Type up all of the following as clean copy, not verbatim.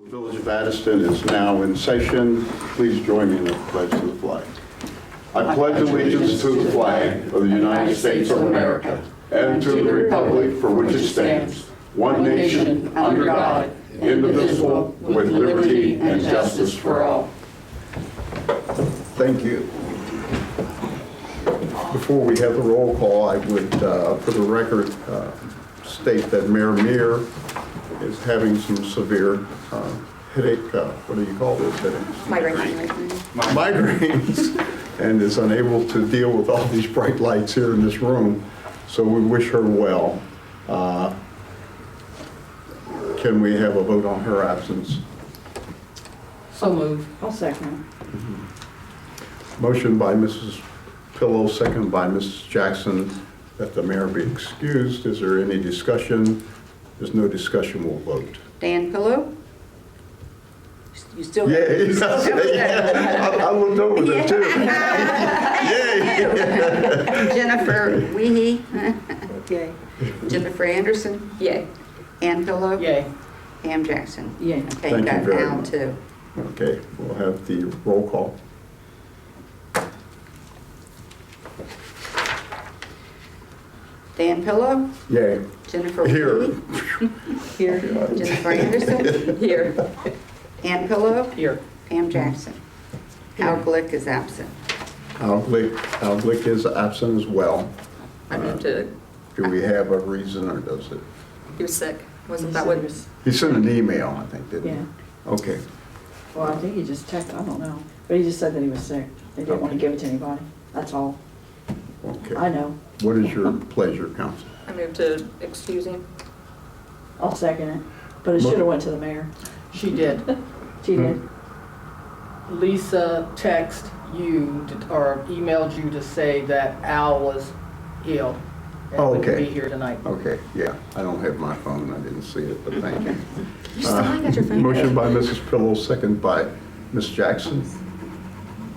The Village of Addyston is now in session. Please join me in the pledge to the flag. I pledge allegiance to the flag of the United States of America and to the republic for which it stands, one nation, under God, indivisible, with liberty and justice for all. Thank you. Before we have the roll call, I would, for the record, state that Mayor Meir is having some severe headache, what do you call those headaches? Migraines, and is unable to deal with all these bright lights here in this room. So we wish her well. Can we have a vote on her absence? So moved. I'll second. Motion by Mrs. Pillow, second by Mrs. Jackson, that the mayor be excused. Is there any discussion? There's no discussion, we'll vote. Dan Pillow? You still? Yeah, I looked over there too. Yay! Jennifer Wiehe? Yay. Jennifer Anderson? Yay. Ann Pillow? Yay. Pam Jackson? Yay. Okay, Thank you got very Al much. too. Okay, we'll have the roll call. Dan Pillow? Yay. Jennifer Here. Wiehe? Here. Jennifer Anderson? Here. Ann Pillow? Here. Pam Jackson? Al Glick is absent. Al Glick is absent as well. I moved to, Do we have a reason, or does it? he was sick. Wasn't that what? He sent an email, I think, didn't he? Yeah. Okay. Well, I think he just texted, I don't know. But he just said that he was sick. They didn't want to give it to anybody. That's all. Okay. I know. What is your pleasure, council? I moved to excuse him. I'll second it. But it should have went to the mayor. She did. She did. Lisa texted you or emailed you to say that Al was ill and Oh, wouldn't okay. be here tonight. Okay, yeah, I don't have my phone, I didn't see it, but thank you. You still ain't got your phone? Motion by Mrs. Pillow, second by Ms. Jackson.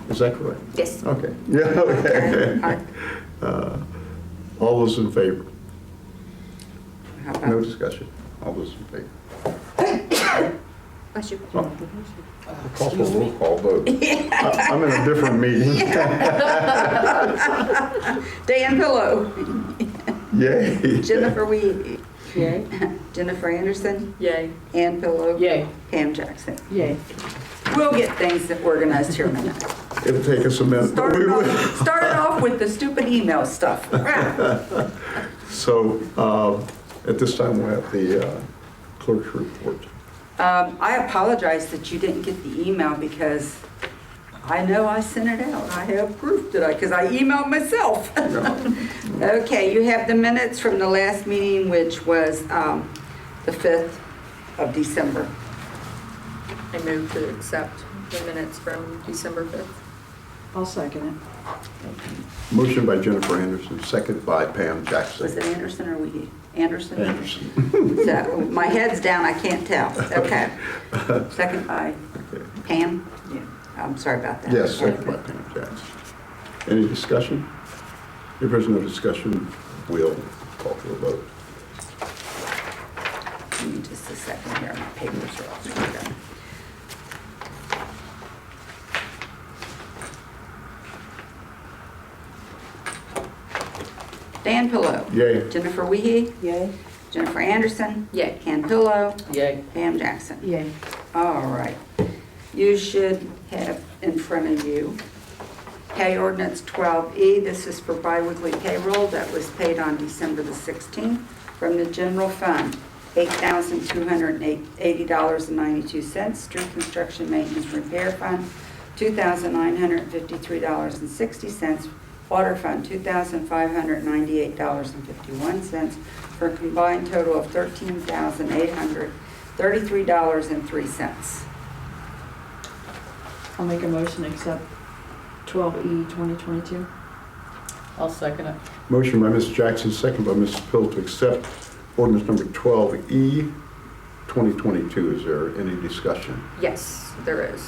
Is that correct? Yes. Okay. Yeah, okay. Aye. All those in favor? How No about, discussion. All those in favor? Bless you. Call for roll call vote. I'm in a different meeting. Dan Pillow? Yay. Jennifer Wiehe? Yay. Jennifer Anderson? Yay. Ann Pillow? Yay. Pam Jackson? Yay. We'll get things organized here in a minute. It'll take us a minute. but we will. Started off with the stupid email stuff. So at this time, we'll have the clerk's report. I apologize that you didn't get the email because I know I sent it out. I have proof that because I emailed myself. Okay, you have the minutes from the last meeting, which was the 5th of December. I moved to accept the minutes from December 5th. I'll second it. Motion by Jennifer Anderson, second by Pam Jackson. Was it Anderson or Wiehe? Anderson? Anderson. So, my head's down, I can't tell. Okay. Second by Okay. Pam? Yeah. I'm sorry about that. Yes, second by Pam Jackson. Any discussion? If there's no discussion, we'll call for a vote. Give me just a second here, my papers are all screwed up. Dan Pillow. Yay. Jennifer Wiehe. Yay. Jennifer Anderson. Yay. Ann Pillow. Yay. Pam Jackson. Yay. All right. You should have in front of you pay ordinance 12E. This is for biweekly payroll that was paid on December the 16th from the general fund. $8,280.92. Street construction maintenance repair fund, $2,953.60. Water fund, $2,598.51 for a combined total of $13,833.03. I'll make a motion to accept 12E 2022. I'll second it. Motion by Ms. Jackson, second by Mrs. Pill to accept ordinance number 12E, 2022. Is there any discussion? Yes, there is.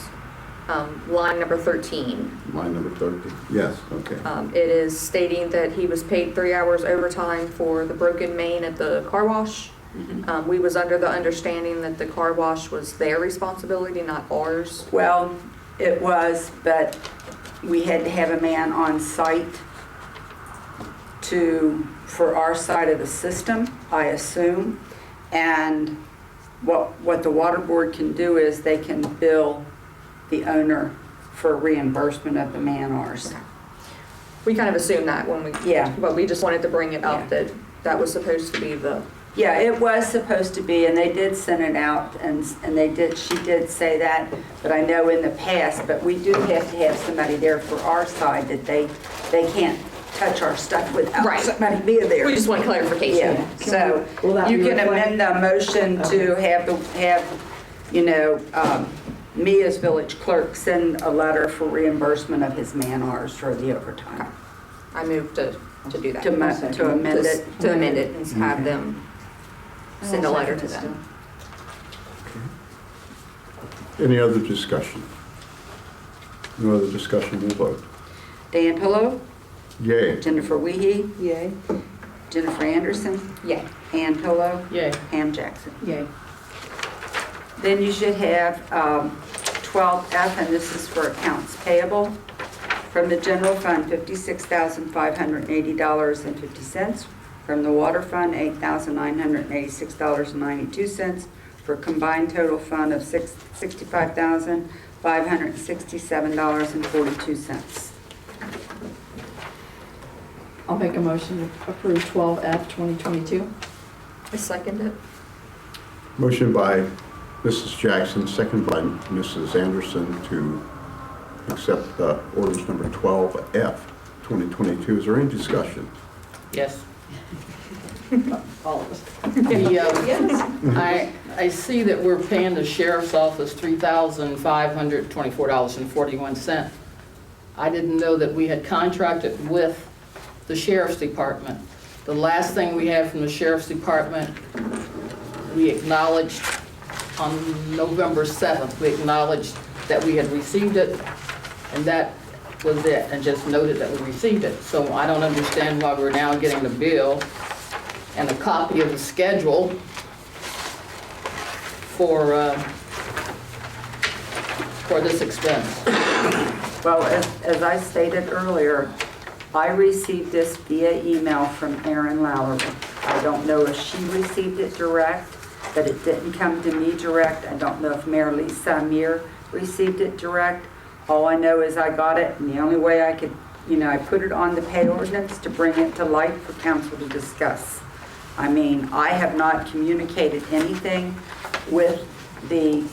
Line number 13. Line number 30? Yes, okay. It is stating that he was paid 3 hours overtime for the broken main at the car wash. We was under the understanding that the car wash was their responsibility, not ours. Well, it was, but we had to have a man on site for our side of the system, I assume. And what the water board can do is they can bill the owner for reimbursement of the man hours. We kind of assumed that when we, Yeah. but we just wanted to bring it up Yeah. that was supposed to be the, Yeah, it was supposed to be, and they did send it out, and she did say that, but I know in the past, but we do have to have somebody there for our side, that they can't touch our stuff without Right. somebody being there. we just want clarification. Yeah, so Will that you be can reflected? amend the motion to have, me as village clerk send a letter for reimbursement of his man hours for the overtime. I moved to do that. To amend it. To amend it and have them send a letter to them. Any other discussion? No other discussion, we'll vote. Dan Pillow, Yay. Jennifer Wiehe, Yay. Jennifer Anderson, Yeah. Ann Pillow, Yay. Pam Jackson. Yay. Then you should have 12F, and this is for accounts payable. From the general fund, $56,580.50. From the water fund, $8,986.92, for a combined total fund of $65,567.42. I'll make a motion to approve 12F 2022. I second it. Motion by Mrs. Jackson, second by Mrs. Anderson to accept orders number 12F, 2022. Is there any discussion? Yes. All of us. I see that we're paying the sheriff's office $3,524.41. I didn't know that we had contracted with the sheriff's department. The last thing we had from the sheriff's department, we acknowledged on November 7th, we acknowledged that we had received it, and that was it, and just noted that we received it. So I don't understand why we're now getting the bill and a copy of the schedule for this expense. Well, as I stated earlier, I received this via email from Erin Lowry. I don't know if she received it direct, but it didn't come to me direct. I don't know if Mayor Lisa Amir received it direct. All I know is I got it, and the only way I could, I put it on the pay ordinance to bring it to light for council to discuss. I mean, I have not communicated anything with the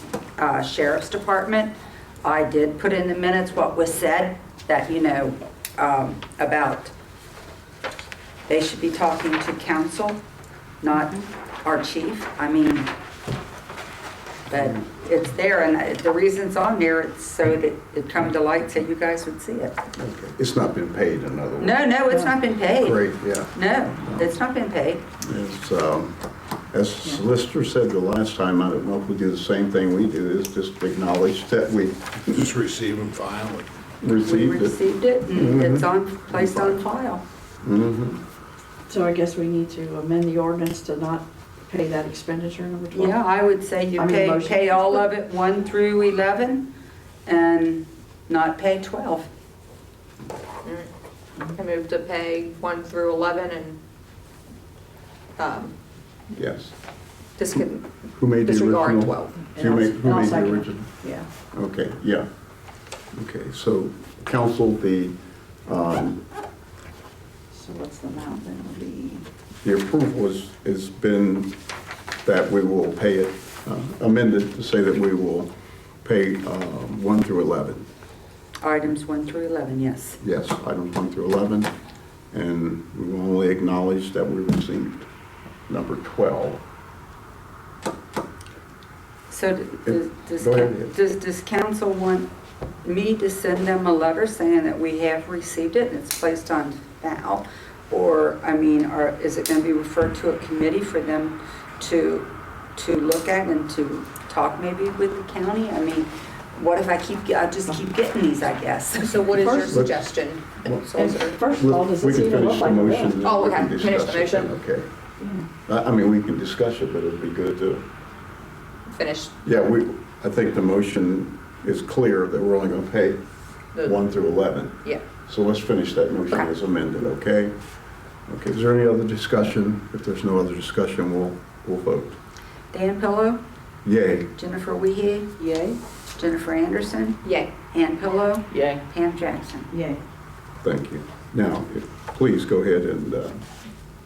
sheriff's department. I did put in the minutes what was said, that, about they should be talking to council, not our chief. I mean, but it's there, and the reason it's on there, it's so that it come to light so you guys would see it. Okay. It's not been paid, in other words. No, it's not been paid. Great, yeah. No, it's not been paid. It's, as the solicitor said the last time, I don't know if we do the same thing we do, is just acknowledge that we Just receive and file it. We received it. received it, and it's placed on file. Mhm. So I guess we need to amend the ordinance to not pay that expenditure, number 12? Yeah, I would say you I mean, motion. pay all of it, 1 through 11, and not pay 12. I moved to pay 1 through 11 and Yes. Who made the disregard original? 12. Who made And I'll the second it. original? Yeah. Okay, yeah. Okay, so council, So what's the amount then? It'll be, the approval has been that we will pay it, amended to say that we will pay 1 through 11. Items 1 through 11, yes. Yes, items 1 through 11, and we will only acknowledge that we received number 12. So Go ahead. does council want me to send them a letter saying that we have received it and it's placed on file? Or, is it going to be referred to a committee for them to look at and to talk maybe with the county? What if I just keep getting these, I guess? So what is your First- suggestion, and Solicitor? first of all, does We this can even finish look the like a motion. bill? and Oh, we can okay. Finish the discuss it. motion. Okay. I mean, we can discuss it, but it'd be good to, Finish. yeah, I think the motion is clear that we're only gonna pay The- 1 through 11. Yeah. So let's finish that motion Okay. as amended, okay? Okay, is there any other discussion? If there's no other discussion, we'll vote. Dan Pillow, Yay. Jennifer Wiehe, Yay? Jennifer Anderson, Yay. Ann Pillow, Yay. Pam Jackson. Yay. Thank you. Now, please go ahead and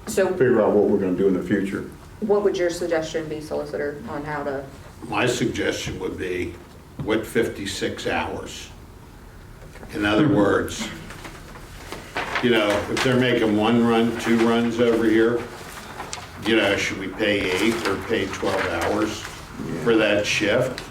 So figure out what we're gonna do in the future. what would your suggestion be, Solicitor, on how to? My suggestion would be, what 56 hours? In other words, you know, if they're making 1 run, 2 runs over here, you know, should we pay 8 or pay 12 hours for that shift?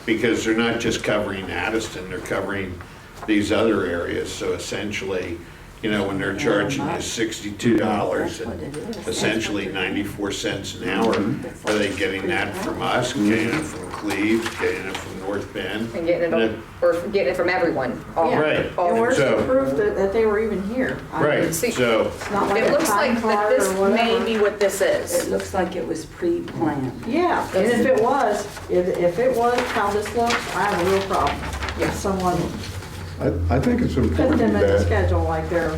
Because they're not just covering Addyston, they're covering these other areas. So essentially, you know, when they're charging you $62 and essentially 94 cents an hour, are they getting that from us, getting it from Cleves, getting it from North Bend? And getting it, or getting it from everyone. all- Yeah. Right. all- And where's So- the proof that they were even here? I mean, Right, See, so, It's not like It a looks time like that card this or may whatever. be what this It is. looks like it was pre-planned. Yeah, and if it was how this looks, I have a real problem. Yeah. If someone I think it's put important them in the that, schedule like they're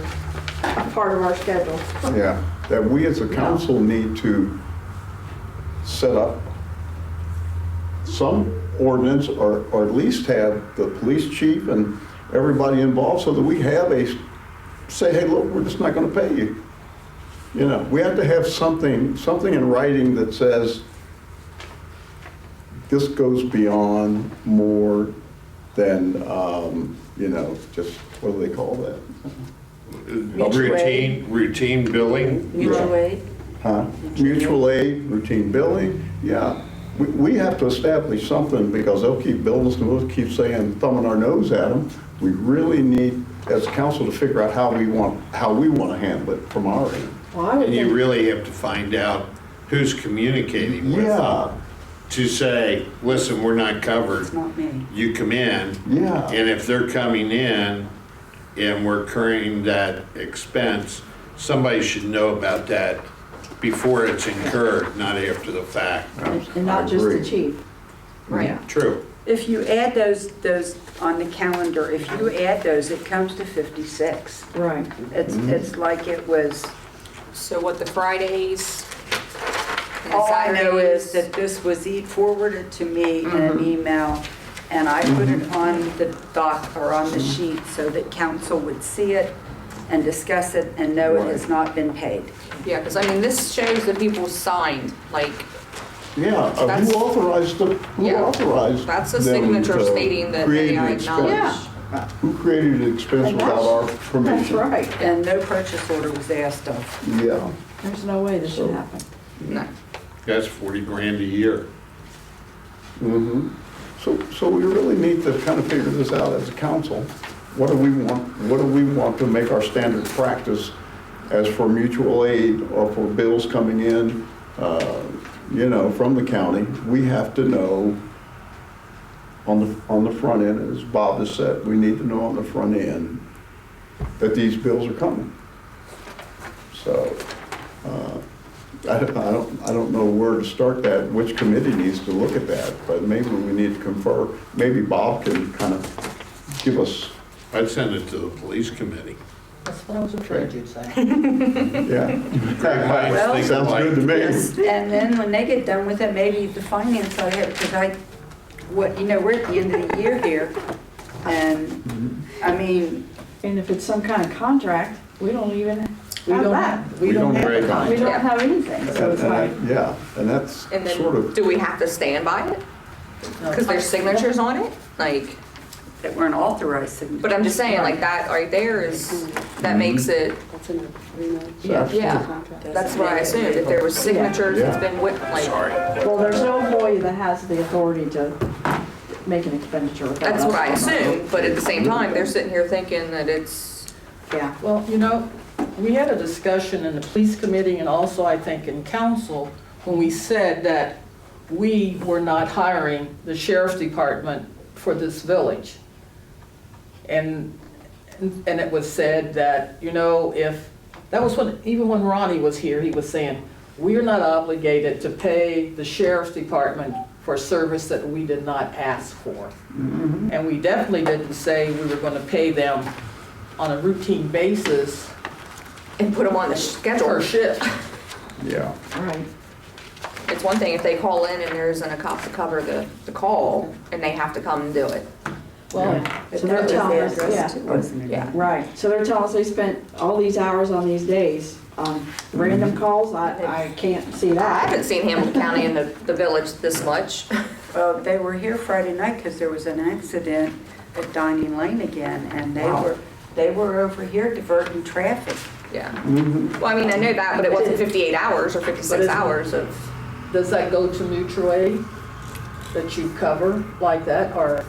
a part of our schedule. yeah, that we as a council need to set up some ordinance or at least have the police chief and everybody involved so that we have say, hey, look, we're just not gonna pay you. You know, we have to have something in writing that says this goes beyond more than, you know, just, what do they call that? routine billing? Mutual aid. Huh? Mutual aid, routine billing, yeah. We have to establish something because they'll keep billing us and we'll keep saying, thumbing our nose at them. We really need, as council, to figure out how we want to handle it from our end. Well, I would And you think, really have to find out who's communicating with Yeah. them to say, listen, we're not covered. It's not me. You come in. Yeah. And if they're coming in and we're incurring that expense, somebody should know about that before it's incurred, not after the fact. and not just the agree. chief. Right. True. If you add those on the calendar, if you add those, it comes to 56. Right. It's like it was, So what the Fridays and the all I know is Saturdays- that this was forwarded to me in an email, and I put it on the doc or on the sheet so that council would see it and discuss it and know it has not been paid. Yeah, because I mean, this shows that people signed, like, Yeah, That's- who authorized them? Who Yeah. authorized that's a them signature to stating that create they an acknowledge. expense? Who created the expense And without our That's permission? right. And no purchase order was asked of. Yeah. There's no way this should happen. No. That's 40 grand a year. Mm-hmm. So we really need to kind of figure this out as a council. What do we want to make our standard practice as for mutual aid or for bills coming in, you know, from the county? We have to know on the front end, as Bob has said, we need to know on the front end that these bills are coming. So, I don't know where to start that, which committee needs to look at that, but maybe we need to confer, maybe Bob can kind of give us, I'd send it to the police committee. That's what I was afraid you'd say. yeah. Well, Sounds good to me. Yes, and then when they get done with it, maybe the finance side, because we're at the end of the year here, and, I mean, And if it's some kind of contract, we don't even We have don't that. have, we We don't don't have a break We contract. don't have anything, so it's like, Yeah, and that's And sort then, of, do we have to stand by it? Because there's signatures on it? Like, that we're an authorized signature. but I'm just saying, like, that right there is, that makes it, yeah. yeah. That's what I assumed, if there was signatures, it's been, like, Sorry. Well, there's no employee that has the authority to make an expenditure without. that's what I us. assumed, but at the same time, they're sitting here thinking that it's, Yeah. Well, you know, we had a discussion in the police committee and also I think in council when we said that we were not hiring the sheriff's department for this village. And it was said that, you know, that was when, even when Ronnie was here, he was saying, we are not obligated to pay the sheriff's department for service that we did not ask for. And we definitely didn't say we were gonna pay them on a routine basis And put them on the per schedule. shift. Yeah. Right. It's one thing if they call in and there isn't a cop to cover the call, and they have to come and do it. Well, So they're telling us, yeah, wasn't it? Yeah. right. So they're telling us they spent all these hours on these days on random calls. I can't see I that. haven't seen Hamilton County in the village this much. Well, they were here Friday night because there was an accident at Dining Lane again, and Wow. they were over here diverting traffic. Yeah. Well, I mean, I know that, but it wasn't 58 hours or But 56 it's- hours of, does that go to mutual aid that you cover like that, or?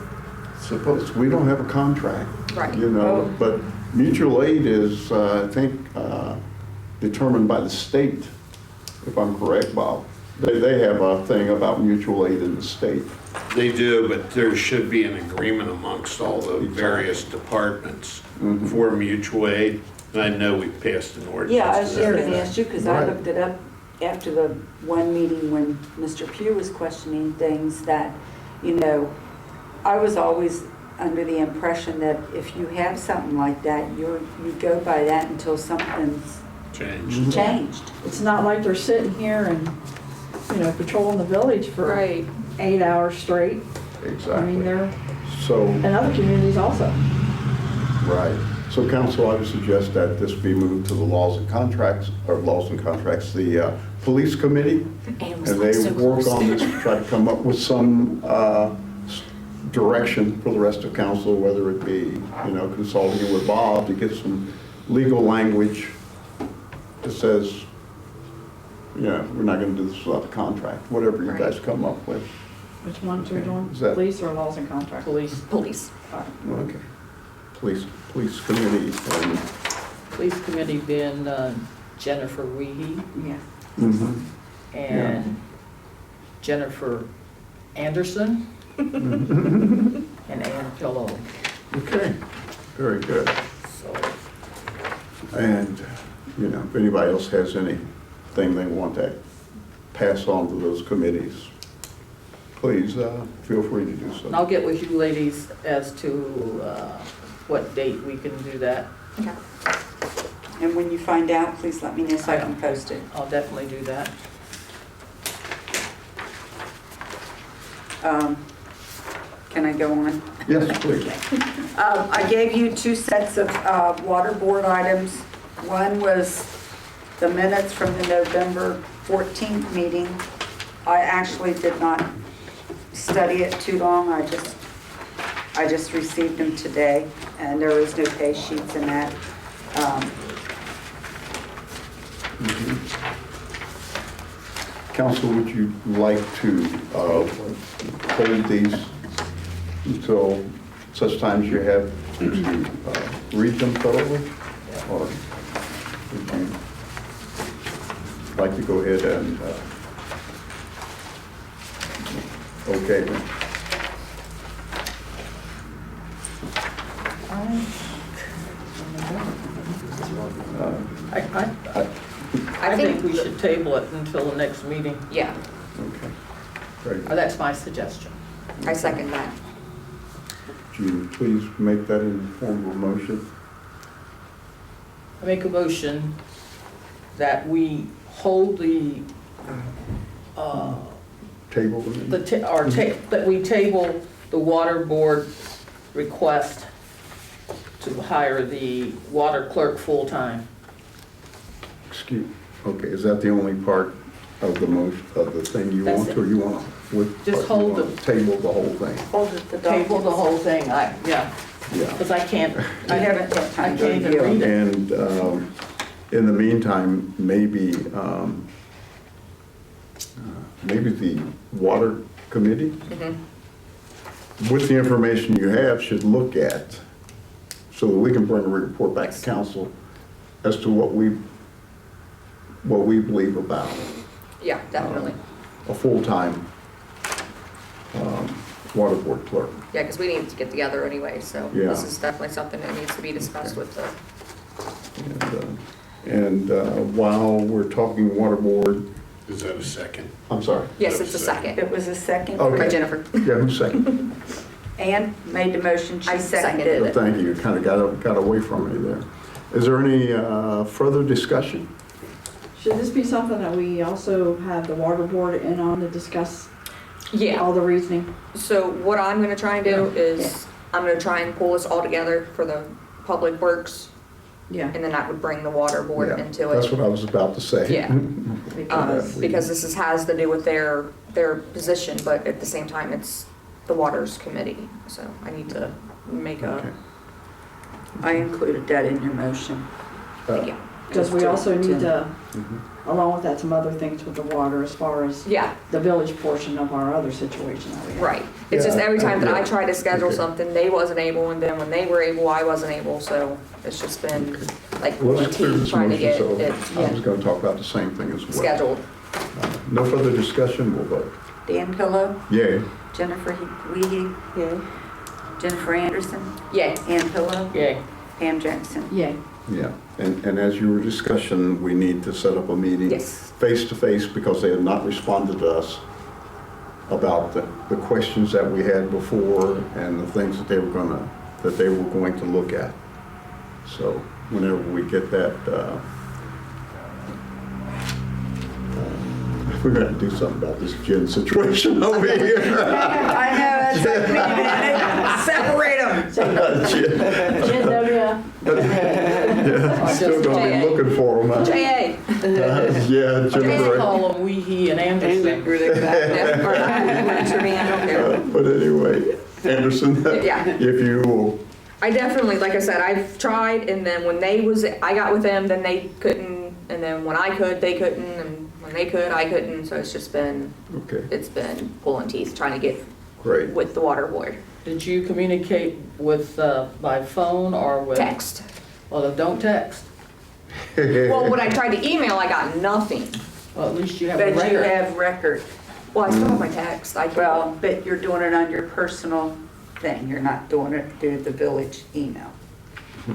Suppose, we don't have a contract. Right. You know, but mutual aid is, I think, determined by the state, if I'm correct, Bob. They have a thing about mutual aid in the state. They do, but there should be an agreement amongst all the various departments for mutual aid. And I know we passed an ordinance. Yeah, I was to just that going to effect. ask you, because I Right. looked it up after the one meeting when Mr. Pugh was questioning things that, you know, I was always under the impression that if you have something like that, you go by that until something's Changed. changed. It's not like they're sitting here and, patrolling the village for right. 8 hours straight. I mean, Exactly. they're So, in other communities also. right. So council, I would suggest that this be moved to the the police committee. And And they work on this, try to come up with some direction for the rest of council, whether it be, consulting with Bob to get some legal language that says, we're not gonna do this without a contract, whatever you guys come up with. Which ones are we doing? Is that- Police or laws and contracts? Police, Police. Okay. Police committee and, police committee being Jennifer Wiehe Yeah. and Jennifer Anderson and Ann Pillow. okay, very good. So, And, if anybody else has anything they want to pass on to those committees, please feel free to do and I'll so. get with you ladies as to what date we can do that. Okay. And when you find out, please let me know so I can post it. I'll definitely do that. Can I go on? Yes, please. I gave you 2 sets of water board items. One was the minutes from the November 14th meeting. I actually did not study it too long. I just received them today, and there is no pay sheets in that. Council, would you like to hold these until such times you have to read them thoroughly? Or would you like to go ahead and, okay, then? I think we should table it until the next meeting. Yeah, Okay, great. Or that's my suggestion. I second that. Would you please make that in the form of a motion? I make a motion that we hold the, Table them? that we table the water board request to hire the water clerk full-time. Okay, is that the only part of the motion, of the thing you That's want, it. or you want to? Just hold Table the whole thing? Hold it, the Table the documents. whole thing, yeah, Yeah. because I can't, I haven't had I time to can't even review read it. it. And in the meantime, maybe the water committee, with the information you have, should look at, so that we can bring a report back to council as to what we believe about Yeah, definitely. a full-time water board clerk. Yeah, because we need to get together anyway, so Yeah. this is definitely something that needs to be discussed with the, And while we're talking water board, Is that a second? I'm sorry. Yes, it's a second. It was a second. Okay. By Jennifer. Yeah, who's second? Ann made the motion, I she seconded seconded Well, it. thank you, you kind of got away from me there. Is there any further discussion? Should this be something that we also have the water board in on to discuss Yeah. all the reasoning? So what I'm gonna try and do is, I'm gonna try and pull this all together for the Public Works, Yeah. and then that would bring the water board Yeah, into That's it. what I was about to say. Yeah. Because, Because has to do with their position, but at the same time, it's the Waters Committee. So I need to make Okay. I included that in your motion. thank you. because we also need to, Mhm. along with that, some other things with the water as far as Yeah, the village portion of our other situation that we have. right. It's just Yeah, every time that I yeah. try to schedule Okay. something, they wasn't able, and then when they were able, I wasn't able, so it's just been like Well, let's clear this trying to motion, get so it I was going to talk about the same thing as well. scheduled. No further discussion, we'll vote. Dan Pillow, Yay. Jennifer Wiehe, Jennifer Anderson, Yay. Ann Pillow, Yay. Pam Jackson. Yay. Yeah, and as you were discussing, we need to set up a meeting. Yes. Face-to-face, because they have not responded to us about the questions that we had before and the things that they were going to look at. So whenever we get that, we're gonna do something about this gin situation over here. I know, that's like me, separate them. Jen W. Yeah, still gonna be looking for them. JA. Yeah, They Jennifer. call them Wiehe and Anderson. Yeah, or I don't care. But anyway, Anderson, Yeah. if you will, I definitely, like I said, I've tried, and then when I got with them, then they couldn't, and then when I could, they couldn't, and when they could, I couldn't, so it's just been, okay, it's been pulling teeth, trying to get great. with the water board. Did you communicate with, by phone or with? Text. Well, don't text. Well, when I tried to email, I got nothing. Well, at least you have a But you record. have record. Well, I still have my text, Well, but you're doing it on your personal thing. You're not doing it through the village email.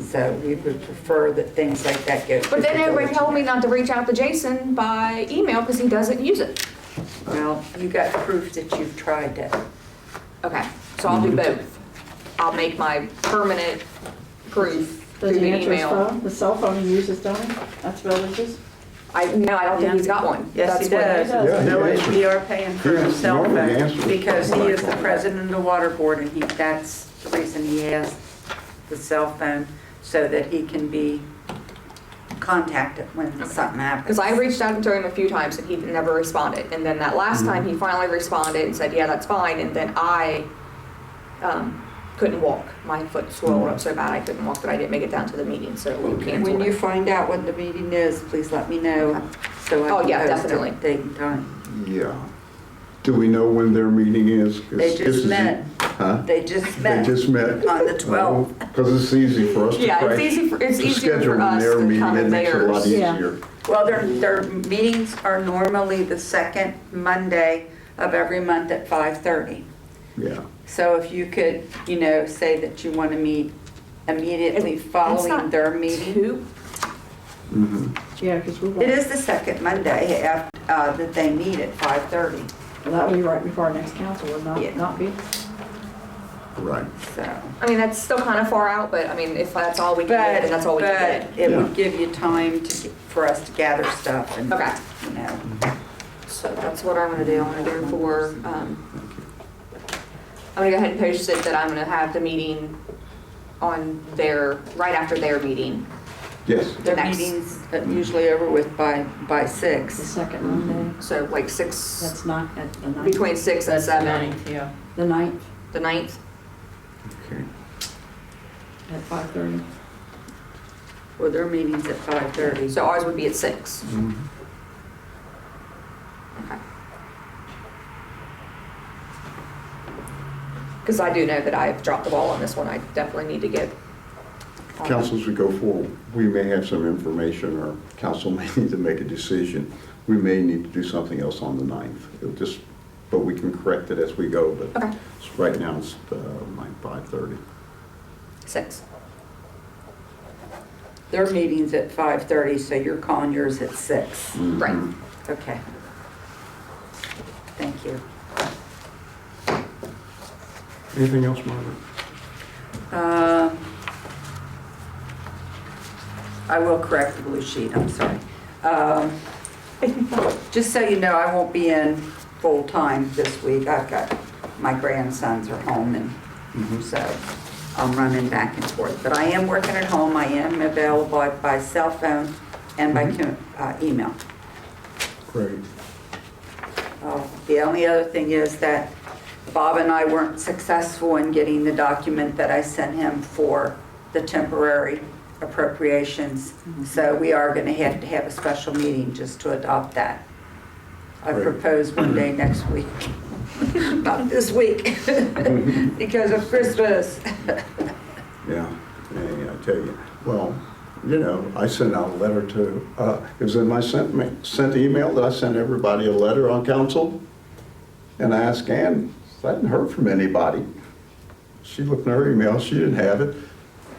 So we would prefer that things like that go. But through then the everybody village told me email. not to reach out to Jason by email because he doesn't use it. Well, you got proof that you've tried that. Okay, so I'll do both. I'll make my permanent proof through Does he the answer his email. phone? The cell phone he uses, don't he? That's villages? No, I don't think he's got one. Yes, he That's what- does. Yeah, he No, answers. we are paying for He his cell normally phone answers because he when I is the call. president of the water board and that's the reason he has the cell phone so that he can be contacted when something happens. Because I reached out to him a few times and he never responded. And then that last time he finally responded and said, yeah, that's fine. And then I couldn't walk. My foot swelled up so bad I couldn't walk that I didn't make it down to the meeting, so we canceled When you it. find out what the meeting is, please let me know so I Oh, can yeah, post definitely. it, date and time. Yeah. Do we know when their meeting is? 'Cause They this just is- met. Huh? They just They met just met? on the 12th. Because it's easy for us to Yeah, crash. it's to easier schedule for us their to meeting. come It in makes it a lot theirs. Yeah. easier. Well, their meetings are normally the second Monday of every month at 5:30. Yeah. So if you could, say that you want to meet immediately It's following not their meeting. Two? Mhm. Yeah, because we It won't. is the second Monday that they meet at 5:30, That would be right before our next council, would Yeah. not be? Right. so. I mean, that's still kind of far out, but I mean, if that's all we can get, then that's all we can get. But it Yeah. would give you time for us to gather stuff and, Okay. So that's what I'm gonna do. I'm gonna do for, I'm gonna go ahead and post it that I'm gonna have the meeting on right after their meeting. Yes. The Their next. meetings are usually over with by The 6. second Monday, So like 6, that's not at the ninth. between 6 and That's the 7, 9th, yeah. The ninth the 9th. Okay. at 5:30. Well, their meeting's at 5:30. So ours would be at 6. Mhm. Okay. Because I do know that I've dropped the ball on this one. I definitely need to get. on. Council, as we go forward, we may have some information, or council may need to make a decision. We may need to do something else on the 9th. But we can correct it as we go, but Okay, right now it's like 5:30. 6. Their meeting's at 5:30, so you're calling yours at 6. Mhm. Right. Okay. you. Anything else, Margaret? I will correct the blue sheet, I'm sorry. Just so you know, I won't be in full-time this week. I've got, my grandsons are home, and so I'm running back and forth. But I am working at home. I am available by cell phone and by email. Great. The only other thing is that Bob and I weren't successful in getting the document that I sent him for the temporary appropriations. So we are going to have a special meeting just to adopt that. I Great. propose one day next week, not this week, because of Christmas. Yeah, I tell you. Well, you know, I sent out a letter to, it was in my sent email that I sent everybody a letter on council. And I asked Ann, I hadn't heard from anybody. She looked in her email, she didn't have it.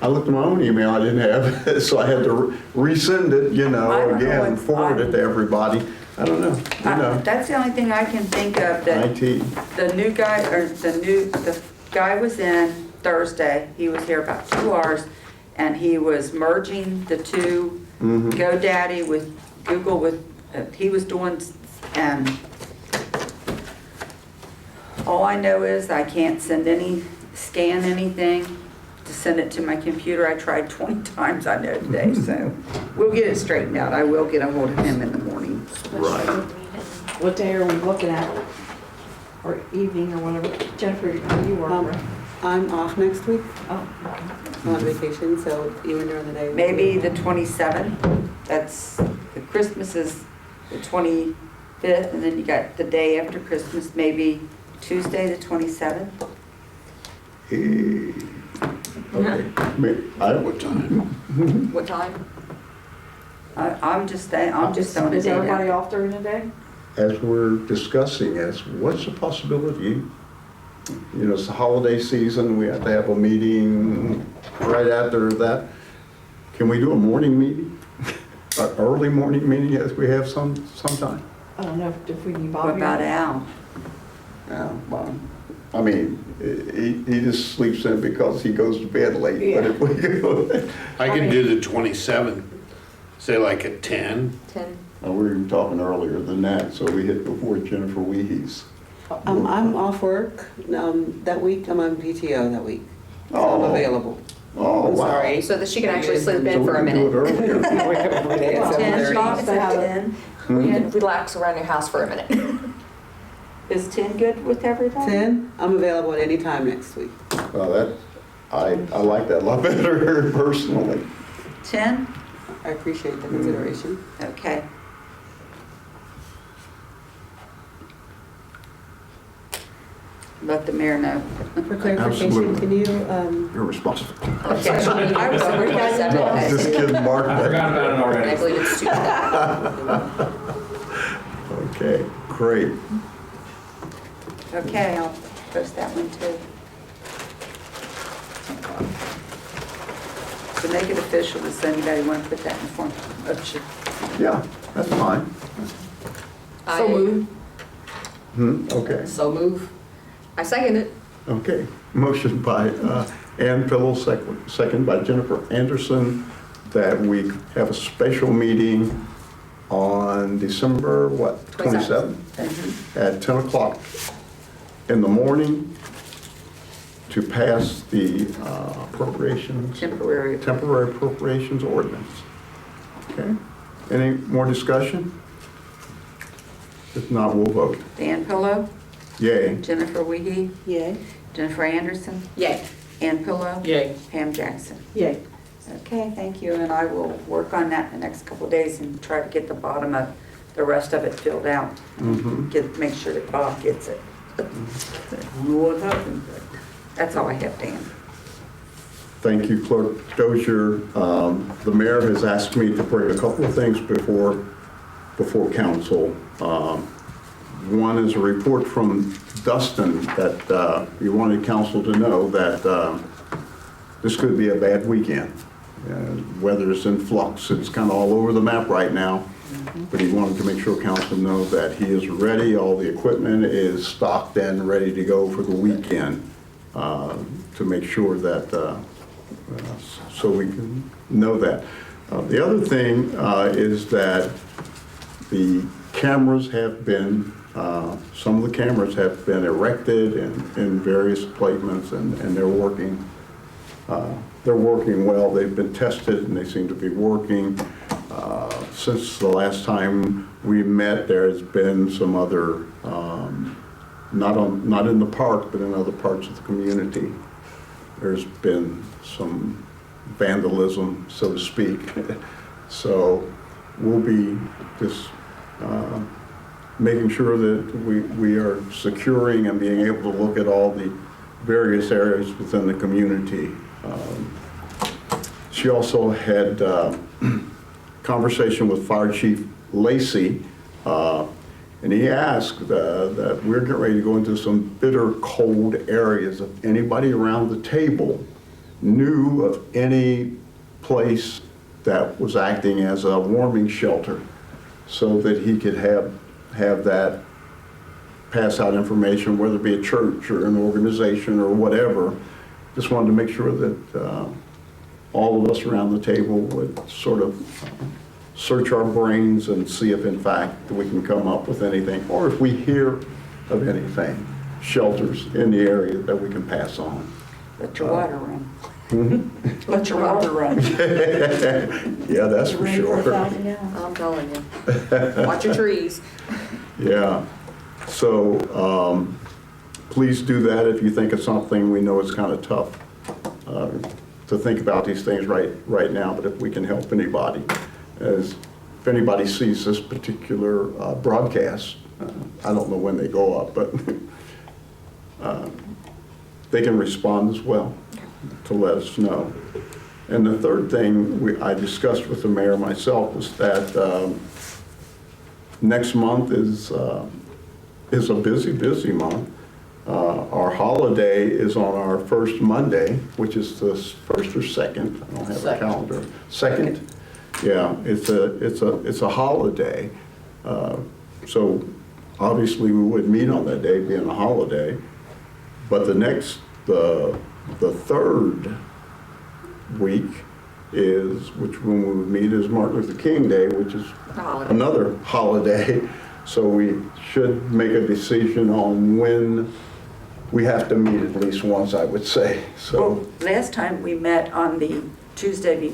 I looked in my own email, I didn't have it, so I had to resend it, you I know, don't know again, and what's- forward it to everybody. I don't know, you know, That's the only thing I can think of that IT. the guy was in Thursday. He was here about 2 hours, and he was merging the two, GoDaddy with Google with, he was doing, and all I know is I can't scan anything to send it to my computer. I tried 20 times, I know, today, so we'll get it straightened out. I will get a hold of him in the morning. Right. What day are we looking at? Or evening or whatever? Jennifer, you work, right? I'm off next week. Oh, I'm on vacation, so even during the day. Maybe the 27th, that's, the Christmas is the 25th, and then you got the day after Christmas, maybe Tuesday, the 27th. Okay. What time? What time? I'm just on a Is day everybody now. off during the day? As we're discussing is, what's the possibility? You know, it's the holiday season, we have to have a meeting right after that. Can we do a morning meeting? An early morning meeting as we have sometime? I don't know if we need What Bobby. about Al? Yeah, well, I mean, he just sleeps in because he goes to bed late, but if we go, I could do the 27th, say like at 10. 10? we were even talking earlier than that, so we hit before Jennifer Wiehe's. I'm off work that week. I'm on PTO that week. So I'm Oh. available. Oh, I'm wow. sorry. So that she can actually sleep So in we for a can do it minute. earlier. Wake up every day at 10 7:30. stops at 10? We can relax around your house for a minute. Is 10 good with everybody? 10, I'm available at any time next week. Well, I like that a lot better personally. 10? I appreciate the consideration. Okay. Let the mayor know. For clarification, Absolutely. can you, You're responsible. Okay, I was already No, I'm just kidding, Mark. Forgot about it And I already. believe it's Tuesday. Okay, great. Okay, I'll post that one too. To make it official, does anybody want to put that in form of motion? Yeah, that's fine. So move, Okay, so move. I second it. okay. Motion by Ann Pillow, second by Jennifer Anderson, that we have a special meeting on December, what, 27th? At 10 o'clock in the morning to pass the appropriations, Temporary. appropriations ordinance. Okay, any more discussion? If not, we'll vote. Dan Pillow, Yay. Jennifer Wiehe, yay? Jennifer Anderson, Yay. Ann Pillow, Yay. Pam Jackson. Yay. Okay, thank you, and I will work on that in the next couple of days and try to get the bottom of the rest of it filled out. Make sure that Bob gets it. What happened? That's all I have, Dan. Thank you, Clerk Dozier. The mayor has asked me to bring a couple of things before council. One is a report from Dustin that he wanted council to know that this could be a bad weekend. Weather's in flux. It's kind of all over the map right now. but he wanted to make sure council know that he is ready, all the equipment is stocked and ready to go for the weekend, to make sure that, so we can know that. The other thing is that the cameras have been, some of the cameras have been erected in various appointments, and they're working. They're working well. They've been tested and they seem to be working. Since the last time we met, there's been some other, not in the park, but in other parts of the community. There's been some vandalism, so to speak. So we'll be just making sure that we are securing and being able to look at all the various areas within the community. She also had conversation with Fire Chief Lacey, and he asked that we're getting ready to go into some bitter cold areas. If anybody around the table knew of any place that was acting as a warming shelter, so that he could have that pass out information, whether it be a church or an organization or whatever. Just wanted to make sure that all of us around the table would sort of search our brains and see if in fact we can come up with anything, or if we hear of anything, shelters in the area that we can pass on. Let your water run. Let your water run. Yeah, that's for sure. I'm telling you. Watch your trees. Yeah, so please do that if you think of something. We know it's kind of tough to think about these things right now, but if we can help anybody, if anybody sees this particular broadcast, I don't know when they go up, but they can respond as well to let us know. And the third thing I discussed with the mayor myself was that next month is a busy month. Our holiday is on our first Monday, which is the first or second. I don't have a calendar. Second? Yeah, it's a holiday. So obviously we would meet on that day, being a holiday. But the third week is, which when we would meet is Martin Luther King Day, which is another holiday. So we should make a decision on when we have to meet at least once, I would say. So Well, last time we met on the Tuesday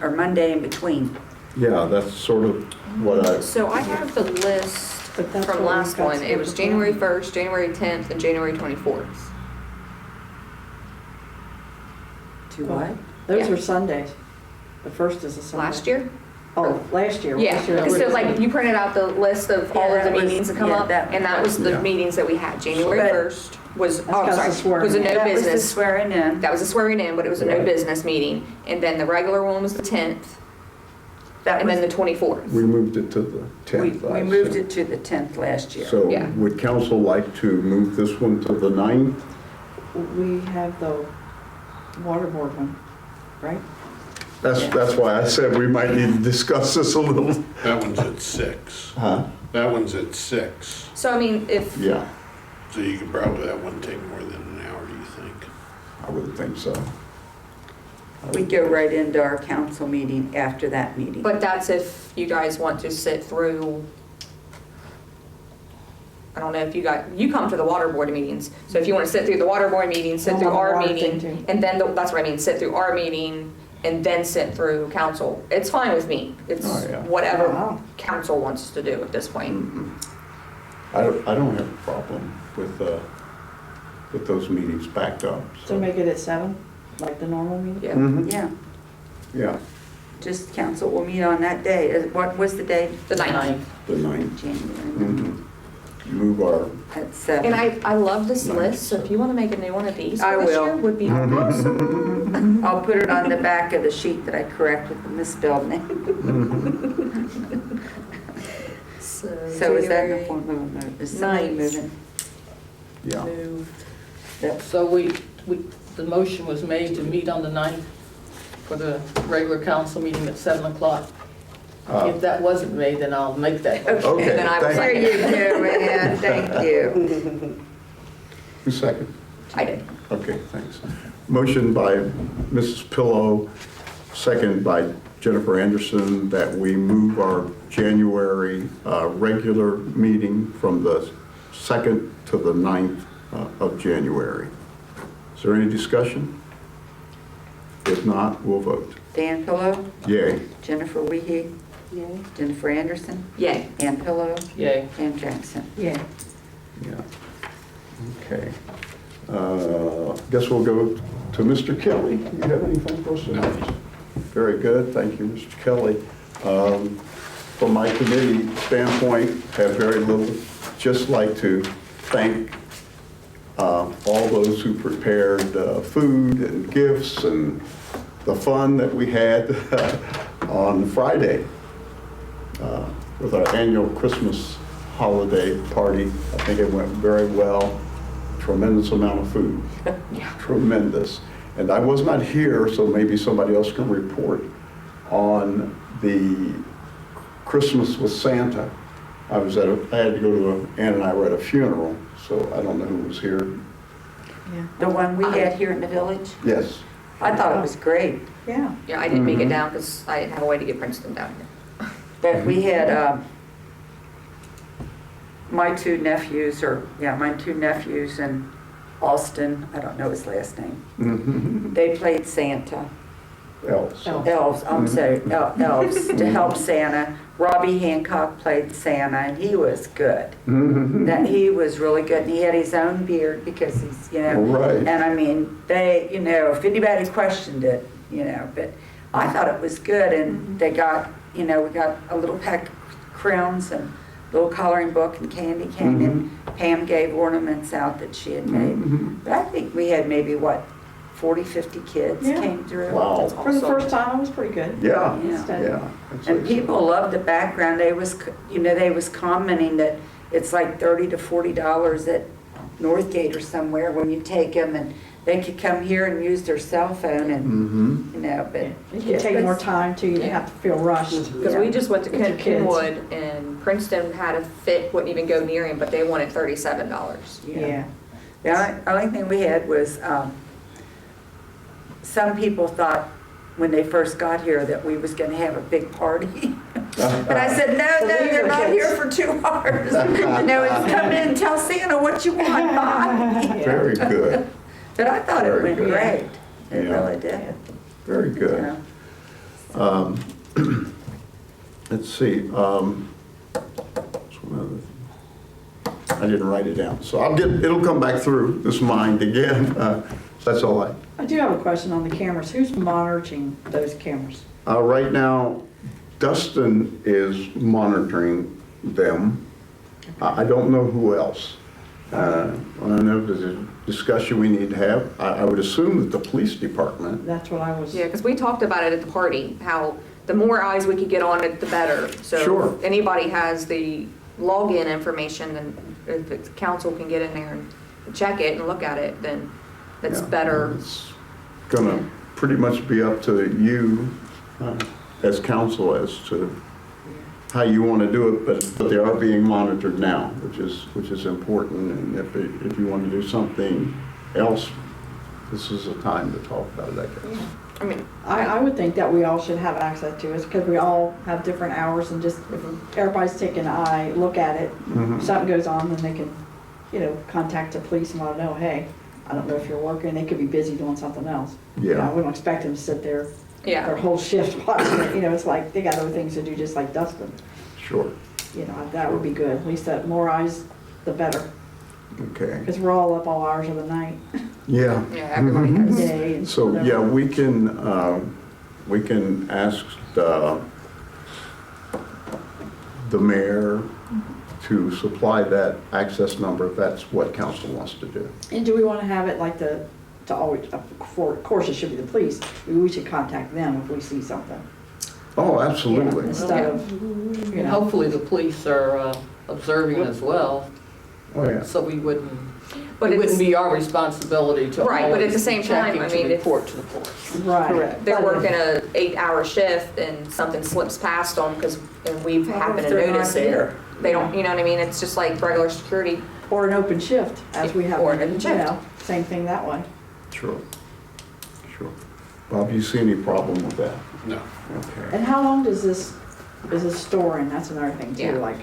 or Monday in between. yeah, that's sort of what I. So I have the list But that's from what last we've got one. It was scheduled. January 1st, January 10th, and January 24th. To what? Those Yeah. were Sundays. The first is a Sunday. Last year? Oh, last year. Yeah, Last year was so a like Sunday. you printed out the list of all Yeah, of the that was- meetings that come yeah, up, that- and that was the Yeah. meetings that we had. January But- 1st was, That's oh, I'm 'cause sorry, it's swearing was a in. no That was the business. swearing in. That was a swearing in, but it was a no Right. business meeting. And then the regular one was the 10th, That and was, then the 24th. We moved it to the 10th. we moved it to the 10th last year. So Yeah. would council like to move this one to the 9th? We have the water board one, right? That's why I said we might need to discuss this a little. That one's at 6. Huh? That one's at 6. So I mean, if, Yeah, So you could probably, that wouldn't take more than an hour, do you think? I would think so. We go right into our council meeting after that meeting. but that's if you guys want to sit through, I don't know if you come to the water board meetings. So if you want to sit through the water board meeting, sit I'm through on the our water meeting, thing, too. and then, that's what I mean, sit through our meeting, and then sit through council. It's fine with me. It's Oh, yeah. whatever Wow. council wants to do at this point. I don't have a problem with those meetings backed up. So make it at 7, like the normal meeting? Yeah. Mhm. Yeah, Yeah, just council will meet on that day. What was the date? The 9th. the 9th. January Mhm. Move our, at 7. And I love this Nice. list, so if you want to make a new one of these I for this will. year, would be awesome. I'll put it on the back of the sheet that I correct with the misspelled name. So is that in the form of a move? Is somebody 9th. moving? yeah. Yep. So the motion was made to meet on the 9th for the regular council meeting at 7 o'clock. If that wasn't me, then I'll make that motion. Okay, Then I will thank There second. you go, Ann, thank you. Who's second? I did. Okay, thanks. Motion by Mrs. Pillow, second by Jennifer Anderson, that we move our January regular meeting from the 2nd to the 9th of January. Is there any discussion? If not, we'll vote. Dan Pillow, Yay. Jennifer Wiehe, Jennifer Anderson, Yay. Ann Pillow, Yay. Ann Jackson. Yeah. Yeah. Okay. Guess we'll go to Mr. Kelly. Do you have anything for us tonight? Very good. Thank you, Mr. Kelly. From my committee standpoint, have very little. Just like to thank all those who prepared food and gifts and the fun that we had on Friday with our annual Christmas holiday party. I think it went very well. Tremendous amount of food. Tremendous. And I was not here, so maybe somebody else can report on the Christmas with Santa. I had to go to Ann and I were at a funeral, so I don't know who was here. Yeah. The one we had here in the village, Yes. I thought it was great. Yeah. Yeah, I didn't make it down because I didn't have a way to get Princeton down here. But we had, my two nephews in Austin, I don't know his last name. They played Santa. Elves. Elves, I'm sorry, elves to help Santa. Robbie Hancock played Santa, and he was good. That he was really good, and he had his own beard because he's, Right. And I mean, they, if anybody questioned it, but I thought it was good, and they got, we got a little pack of crayons and a little coloring book and candy cane, and Pam gave ornaments out that she had made. But I think we had maybe, 40, 50 kids Yeah. came through. Wow. For the first time, it was pretty good. Yeah. Yeah. Yeah. And people loved the background. They was commenting that it's like $30 to $40 at Northgate or somewhere when you take them, and they could come here and use their cell phone, and but You could take more time too, you didn't have to feel rushed. Because we just went to With your kids. Kenwood and Princeton had a fit, wouldn't even go near him, but they wanted $37. Yeah. The only thing we had was some people thought when they first got here that we was going to have a big party. But I said, no, they're not here for 2 hours. It's come in and tell Santa what you want. Bye. Very good. But I thought it Very went good. great. It Yeah. really did. Very good. Yeah. Let's see. I didn't write it down, so it'll come back through this mind again. That's all I do have a question on the cameras. Who's monitoring those cameras? Right now, Dustin is monitoring them. I don't know who else. I don't know if there's a discussion we need to have. I would assume that the police department. That's what I was. Yeah, because we talked about it at the party, how the more eyes we could get on it, the better. So Sure. if anybody has the login information, and if the council can get in there and check it and look at it, then that's Yeah, better. It's gonna pretty much be up to you as council as to how you want to do it, but they are being monitored now, which is important. And if you want to do something else, this is a time to talk about it, I guess. I mean, I would think that we all should have access to it because we all have different hours, and just if everybody's taking an eye, look at it, if something goes on, then they can, contact the police and let them know, hey, I don't know if you're working. They could be busy doing something else. Yeah. We don't expect them to sit there yeah. their whole shift watching it. It's like they got other things to do, just like Dustin. Sure. That would be good. At least that more eyes, the better. Okay. Because we're all up all hours of the night, Yeah. Yeah, everybody has. day. And So, whatever. yeah, we can ask the mayor to supply that access number if that's what council wants to do. And do we want to have it like to always, of course it should be the police. We should contact them if we see something. Oh, Yeah, absolutely. instead of, And hopefully the police are observing as well, Oh, yeah. so we wouldn't But It wouldn't it's, be our responsibility to Right, but at the always same be time, checking I to mean, if- report to the police. Right. Correct. they're But working a 8-hour shift and something slips past them because, and we've Well, happened if to they're not notice it. here. They don't, you know what I mean? It's just like regular security. Or an open shift, as we have, Or an you open shift. know, same thing that way. Sure. Bob, you see any problem with that? No. Okay. And how long does this, is this storing? That's another thing Yeah. too, like,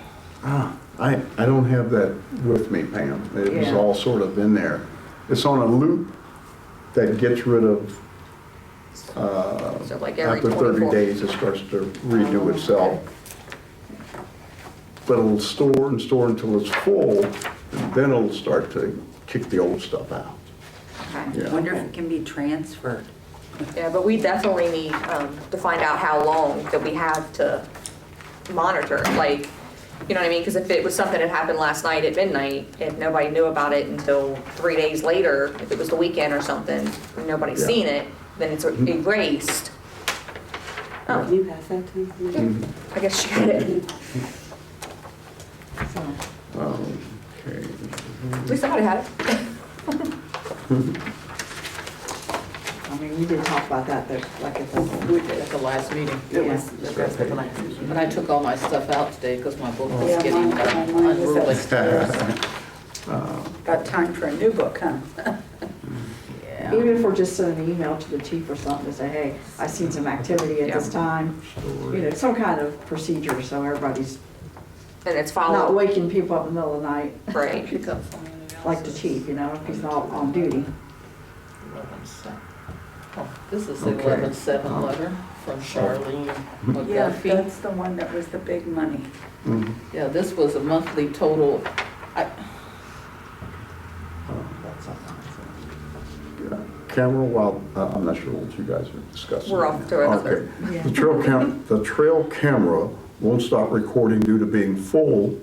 I don't have that with me, Pam. It was Yeah. all sort of in there. It's on a loop that gets rid of, So like every after 30 24. days, it starts to redo Oh, itself. But it'll store and store until it's full, and then it'll start to kick the old stuff out. Okay. Yeah. Wonder if it can be transferred. Yeah, but we definitely need to find out how long that we have to monitor, like, you know what I mean? Because if it was something that happened last night at midnight, if nobody knew about it until 3 days later, if it was the weekend or something, and nobody's Yeah. seen it, then it's erased. Oh, Can you pass that to me? I guess you got it. so. Okay. At least somebody had it. I mean, we did talk about that, there's like at the, We did at the last meeting. Yeah. But I took all my stuff out today because my book was Yeah, getting mine was unruly. upstairs. Got time for a new book, huh? Yeah. even if we're just sending an email to the chief or something to say, hey, I seen some activity at this time. You know, some kind of procedure, so everybody's And it's not followed, waking people up in the middle of the night, right. Pick up something else. like the chief, you know, if he's not on duty. 11/7. Oh, this is the Okay. 11/7 letter from Charlene Yeah, McGuffey. that's the one that was the big money. Mhm. Yeah, this was a monthly total. Camera, well, I'm not sure what you guys are discussing. We're off to another. Okay. Yeah. The trail camera won't stop recording due to being full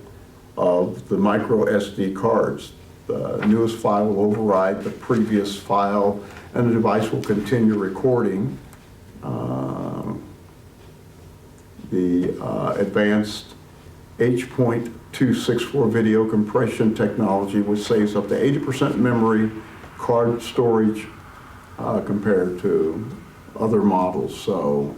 of the micro SD cards. The newest file will override the previous file, and the device will continue recording. The advanced H.264 video compression technology, which saves up to 80% memory card storage compared to other models. So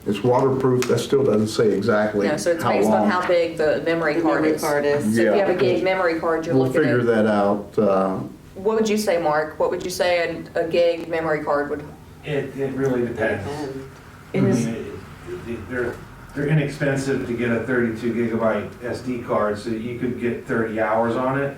it's waterproof. That still doesn't say exactly No, so it's how based on long. how big the memory The card memory is. card is. So if you Yeah. have a gig memory card, you're We'll looking figure at, that out. what would you say, Mark? What would you say a gig memory card would? It really depends. And I And is, mean, they're inexpensive to get a 32 gigabyte SD card, so you could get 30 hours on it.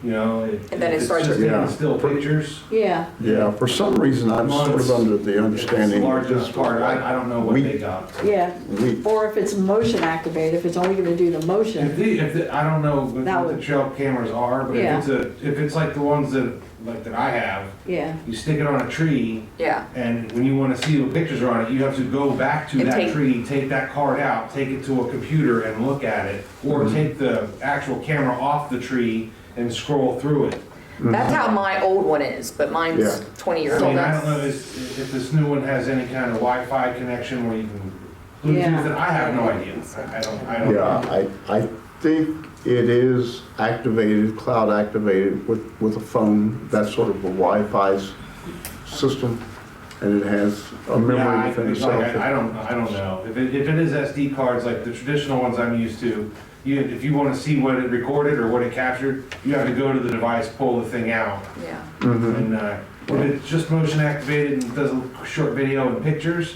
You know, And then it if it's starts just with- taking Yeah. still pictures. yeah, Yeah, for some reason, I'm sort of under the It's the understanding. that largest this part, was I don't know what We- they got. yeah. We, Or if it's motion activated, if it's only gonna do the If motion, I don't know what That the would- trail cameras are, but Yeah. if it's like the ones that I have, yeah, you stick it on a tree, Yeah, and when you want to see what pictures are on it, you have to go back to And that take- tree, take that card out, take it to a computer and look at it, or take the actual camera off the tree and scroll through it. that's how my old one is, but mine's Yeah. 20 I years old. mean, I don't know if this new one has any kind of Wi-Fi connection where you can Yeah. Bluetooth it, I have no idea. I don't know. yeah, I think it is activated, cloud activated with a phone. That's sort of a Wi-Fi system, and it has a Yeah, memory within itself. I don't know. If it is SD cards, like the traditional ones I'm used to, if you want to see what it recorded or what it captured, you have to go to the device, pull the thing out. Yeah, Mhm. And if it's just motion activated and does a short video and pictures,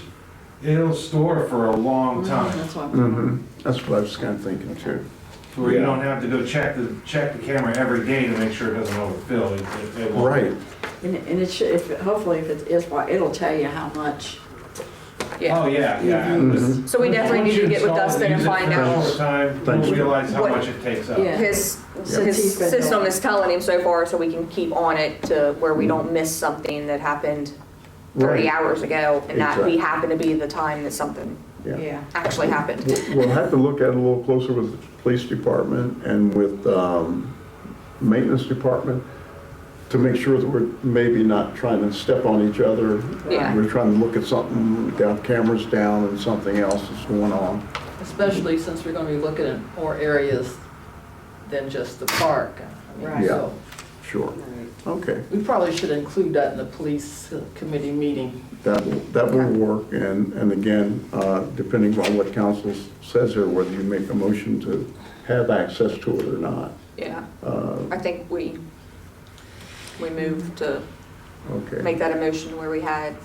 it'll store for a long time. that's what. Mhm. That's what I was kind of thinking too. Where you Yeah. don't have to go check the camera every day to make sure it doesn't overfill. It won't. Right. And it should, hopefully if it is, it'll tell you how much. yeah. Oh, yeah. Mhm. So we definitely need to get with Dustin and find Once you install it, out. use it for a short time, Thanks. you'll realize how What- much it takes up. Yeah. His Since he's been system doing it. is telling him so far, so we can keep on it to where we don't miss something that happened 30 Right. hours ago, and that we Exactly. happen to be the time that something Yeah. actually happened. We'll have to look at it a little closer with the police department and with maintenance department to make sure that we're maybe not trying to step on each other. Yeah. We're trying to look at something, got cameras down and something else is going on. Especially since we're gonna be looking at more areas than just the park. Right. Yeah. So Sure. Okay, we probably should include that in the police committee meeting. that will work, and again, depending on what council says here, whether you make a motion to have access to it or not. Yeah. I think we moved to Okay. make that a motion where we had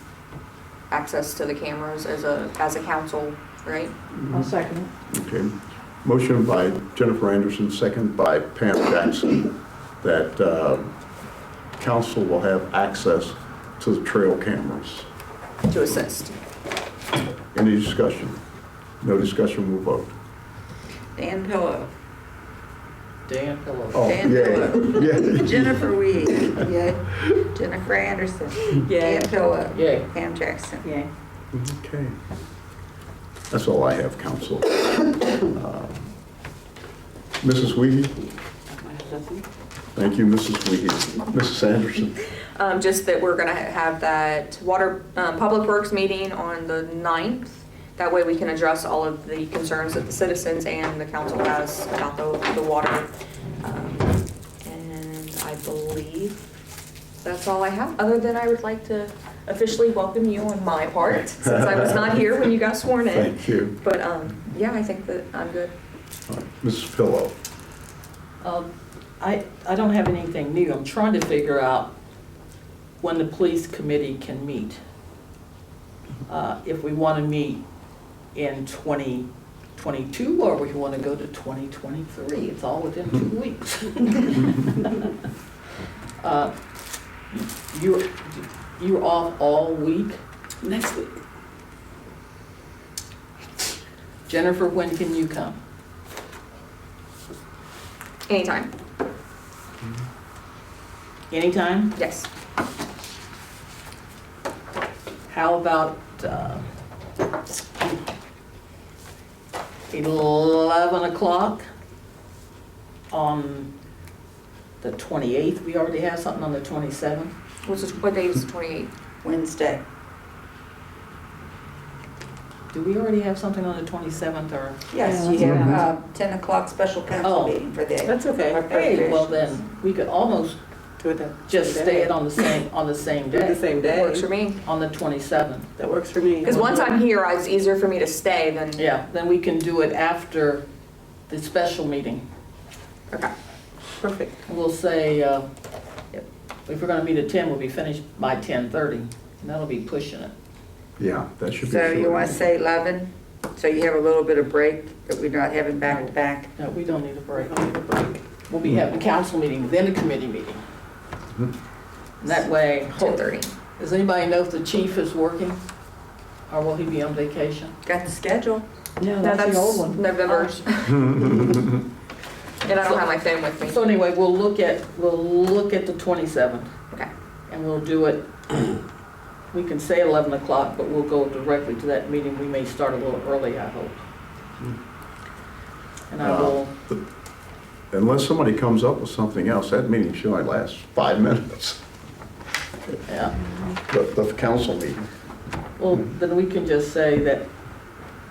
access to the cameras as a council, right? I'll second it. Okay. Motion by Jennifer Anderson, second by Pam Jackson, that council will have access to the trail cameras. To assist. Any discussion? No discussion, we'll vote. Dan Pillow. Dan Pillow. Oh, Dan Pillow. yeah. Jennifer Wiehe. Yay. Jennifer Anderson. Yay. Dan Pillow. Yay. Pam Jackson. Yay. Okay. That's all I have, council. Mrs. Wiehe? Thank you, Mrs. Wiehe. Mrs. Anderson? Just that we're gonna have that Public Works meeting on the 9th. That way we can address all of the concerns that the citizens and the council has about the water. And I believe that's all I have, other than I would like to officially welcome you on my part, since I was not here when you got sworn in. Thank you. But, yeah, I think that I'm good. All right, Mrs. Pillow? I don't have anything new. I'm trying to figure out when the police committee can meet. If we want to meet in 2022 or we want to go to 2023. It's all within 2 weeks. You're off all week? Next week. Jennifer, when can you come? Anytime, Anytime? yes. How about 11 o'clock on the 28th? We already have something on the 27th. What day is the 28th? Wednesday. Do we already have something on the 27th or? Yes, Yeah, you that's have 10 o'clock special council Oh. meeting for the. That's okay. Hey, well then, we could almost Do it that. just stay it on the same Do it the day, same day. Works for me. on the 27th. That works for me. Because once I'm here, it's easier for me to stay than, Yeah, then we can do it after the special meeting. okay. Perfect. We'll say, if we're gonna meet at 10, we'll be finished by 10:30, and that'll be pushing it. Yeah, that should be. So you short. want to say 11? So you have a little bit of break that we're not having back to back? No, we don't need a break. We'll be having a council meeting, then a committee meeting. And that way, 10:30. does anybody know if the chief is working? Or will he be on vacation? Got the schedule? No, No, that's the old one. November. And I don't have my phone with me. So anyway, we'll look at the 27th, Okay. and we'll do it, we can say 11 o'clock, but we'll go directly to that meeting. We may start a little early, I hope. And I will, Unless somebody comes up with something else, that meeting should only last 5 minutes, yeah. the council meeting. Well, then we can just say that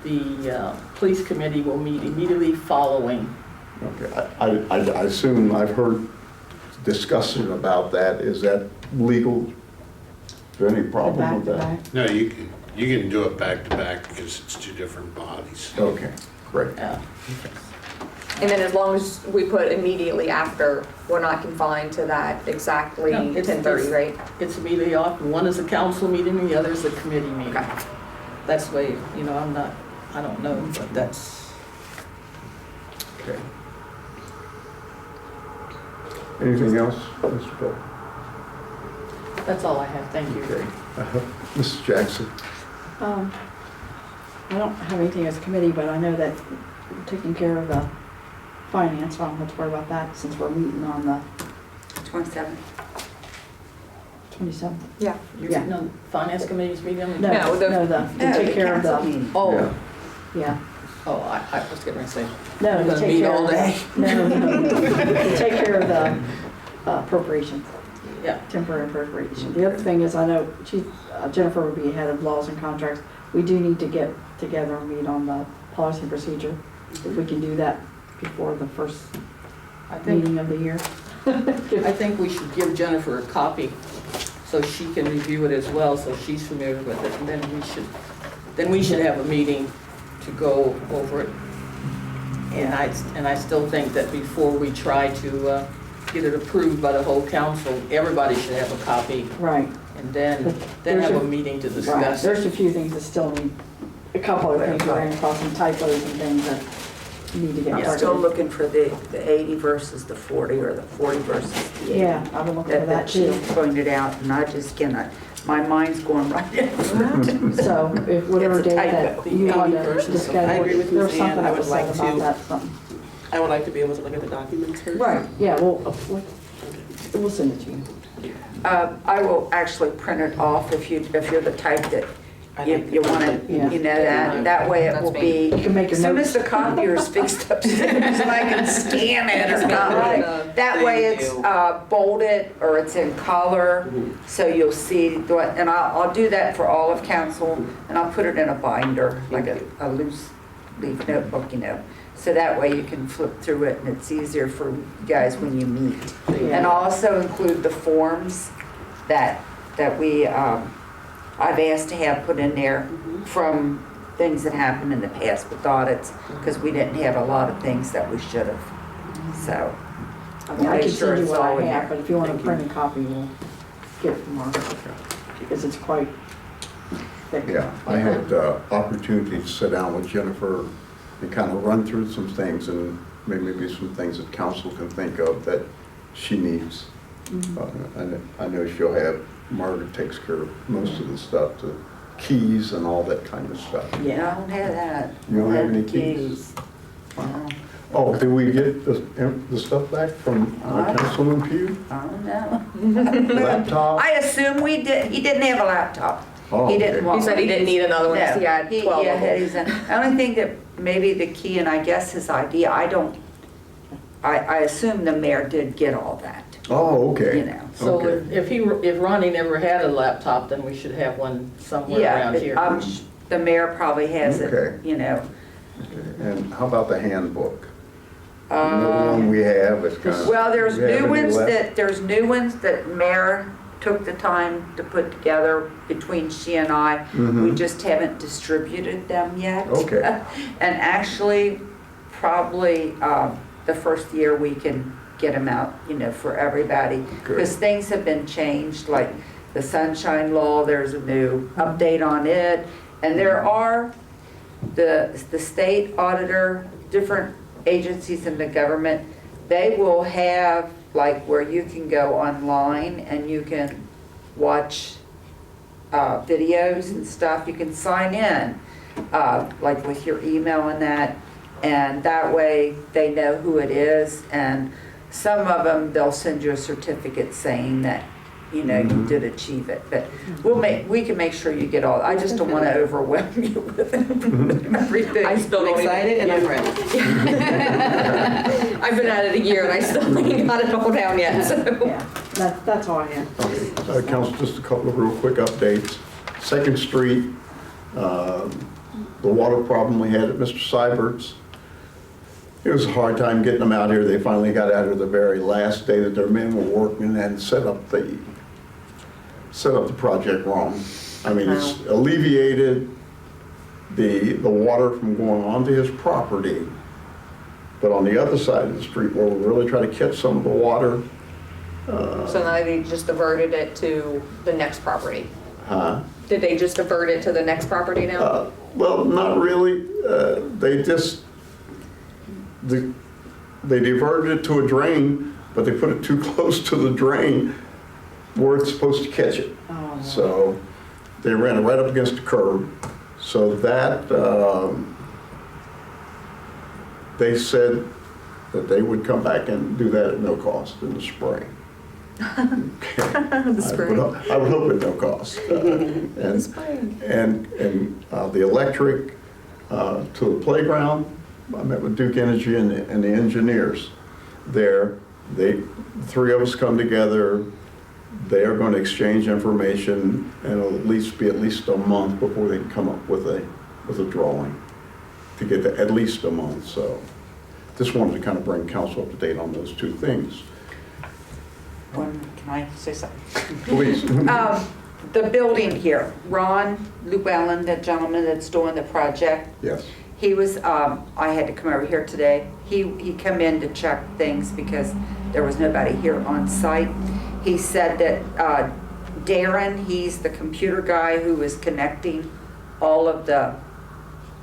the police committee will meet immediately following. Okay, I assume I've heard discussion about that. Is that legal? Is there any problem with that? Back-to-back. No, you can do it back to back because it's two different bodies. Okay, great. Yeah. And then as long as we put immediately after, we're not confined to that exactly No, it's- 10:30, right? It's immediately off. One is a council meeting and the other is a committee meeting. Okay. That's the way, I don't know, but that's, Okay. Anything else, Mr. Bill? that's all I have. Thank you. Okay. Mrs. Jackson? I don't have anything as a committee, but I know that we're taking care of the finance, so I don't have to worry about that since we're meeting on the 27th. 27th. Yeah. You're sitting on finance committee's meeting on the? No, the- to take care of council the, meeting. Oh, Yeah. yeah. oh, I was getting ready to say, No, We're to gonna take meet care all of day. No, to take care of the appropriations, yeah, temporary appropriation. The other thing is, I know Jennifer would be head of laws and contracts. We do need to get together and meet on the policy and procedure, if we can do that before the first I think, meeting of the year. I think we should give Jennifer a copy so she can review it as well, so she's familiar with it. And then we should have a meeting to go over it. And I still think that before we try to get it approved by the whole council, everybody should have a copy. Right. And then There's have a- a meeting to Right, discuss there's it. a few things that still need, a couple of things, we're running across some typos and things that need to get I'm corrected. still looking for the 80 versus the 40, or the 40 versus the 80. Yeah, I've been looking for That that too. chief pointed out, and I just cannot, my mind's going right now. So if whatever It's a date that typo. you want to versus discuss, I agree with there was Ms. something Ann. I that would was like said about to- that, something. I would like to be able to look at the documents first. Right, yeah, we'll send it to you. I will actually print it off if you're the type that I'd you like you to- want to, Yeah. you know, that way it will be, You can make your as soon as notes. the copier's fixed upstairs and I can scan it or copy. That way Thank it's you. bolded or it's in color, so you'll see, and I'll do that for all of council, and I'll put it in a binder, like a loose leaf notebook, you know. So that way you can flip through it and it's easier for you guys when you meet. And I'll also include the forms that we, I've asked to have put in there from things that happened in the past with audits, because we didn't have a lot of things that we should have. So I mean, I make can sure send you it's what all I in have, there. but if you want Thank to print a copy, we'll get it from Margret, because it's quite thick. Yeah, I had opportunity to sit down with Jennifer and kind of run through some things and maybe some things that council can think of that she needs. And I know she'll have, Margaret takes care of most of the stuff, the keys and all that kind of stuff. Yeah, I don't have that. You don't have any That keys? No. Oh, did we get the stuff back from Councilman Pugh? I don't know. Laptop? I assume we did, he didn't have a laptop. Oh, He didn't okay. want He said he one. didn't need another one, No, he had 12 yeah, of them. he's the only thing that maybe the key, and I guess his ID, I assume the mayor did get all that, Oh, okay. you know. So Okay. if Ronnie never had a laptop, then we should have one somewhere Yeah, around here. the mayor probably has Okay. it, you know. And how about the handbook? The Uh, one we have is kind of. Well, there's do we have new any ones left? that mayor took the time to put together between she and I. We Mhm. just haven't distributed them yet. Okay. And actually, probably the first year we can get them out, you know, for everybody. Good. Because things have been changed, like the sunshine law, there's a new update on it. And there are the state auditor, different agencies in the government, they will have like where you can go online and you can watch videos and stuff. You can sign in, like with your email and that way they know who it is. And some of them, they'll send you a certificate saying that, you know, you did achieve it. But we can make sure you get all, I just don't want to overwhelm you with everything. I still I'm don't even. excited and I'm ready. I've been at it a year and I still ain't got it all down yet, so. Yeah, that's all I have. Okay. Council, just a couple of real quick updates. Second Street, the water problem we had at Mr. Seibert's. It was a hard time getting them out here. They finally got out here the very last day that their men were working and set up the project wrong. I mean, it's alleviated the water from going onto his property. But on the other side of the street where we really try to catch some of the water, So now they just diverted it to the next property. huh? Did they just divert it to the next property now? Well, not really. They just, they diverted it to a drain, but they put it too close to the drain where it's supposed to catch it. Oh, no. So they ran it right up against the curb. So that, they said that they would come back and do that at no cost in the spring. The spring. I would hope at no cost. And the electric to the playground, I met with Duke Energy and the engineers there. Three of us come together. They are going to exchange information, and it'll at least a month before they can come up with a drawing to get at least a month. So just wanted to kind of bring council up to date on those two things. Can I say something? Please. The building here, Ron Llewellyn, the gentleman that's doing the project, Yes. he was, I had to come over here today. He come in to check things because there was nobody here on site. He said that Darren, he's the computer guy who is connecting all of the,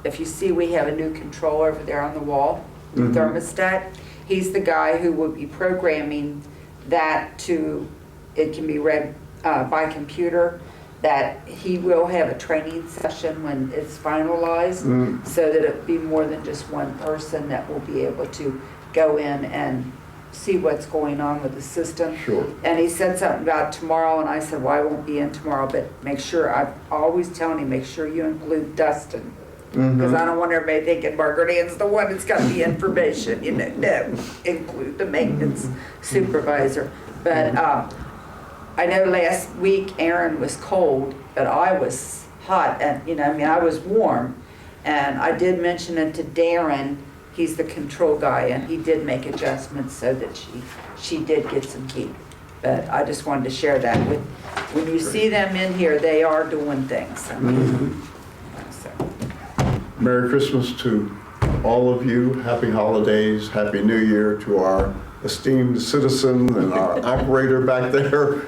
if you see, we have a new control over there on the wall, the thermostat. He's the guy who will be programming that to, it can be read by computer, that he will have a training session when it's finalized, so that it be more than just one person that will be able to go in and see what's going on with the system. Sure. And he said something about tomorrow, and I said, well, I won't be in tomorrow, but make sure, I'm always telling him, make sure you include Dustin. Because I don't want everybody thinking Margret Ann's the one that's got the information, you know, no, include the maintenance supervisor. But I know last week Aaron was cold, but I was hot, and, you know, I mean, I was warm. And I did mention it to Darren, he's the control guy, and he did make adjustments so that she did get some heat. But I just wanted to share that with, when you see them in here, they are doing things. I mean, so. Merry Christmas to all of you. Happy holidays. Happy New Year to our esteemed citizen and our operator back there,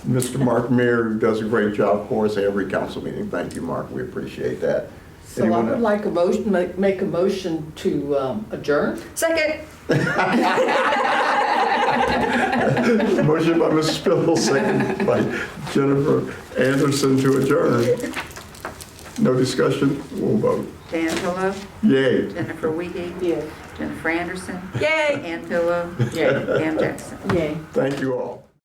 Mr. Mark Mayer, who does a great job for us every council meeting. Thank you, Mark. We appreciate that. So I Anyone would else? like a motion, make a motion to adjourn. Second. Motion by Mrs. Spittle, second by Jennifer Anderson to adjourn. No discussion, we'll vote. Dan Pillow, Yay. Jennifer Wiehe, Yeah. Jennifer Anderson, Yay. Ann Pillow, Yeah. Pam Jackson. Yay. Thank you all.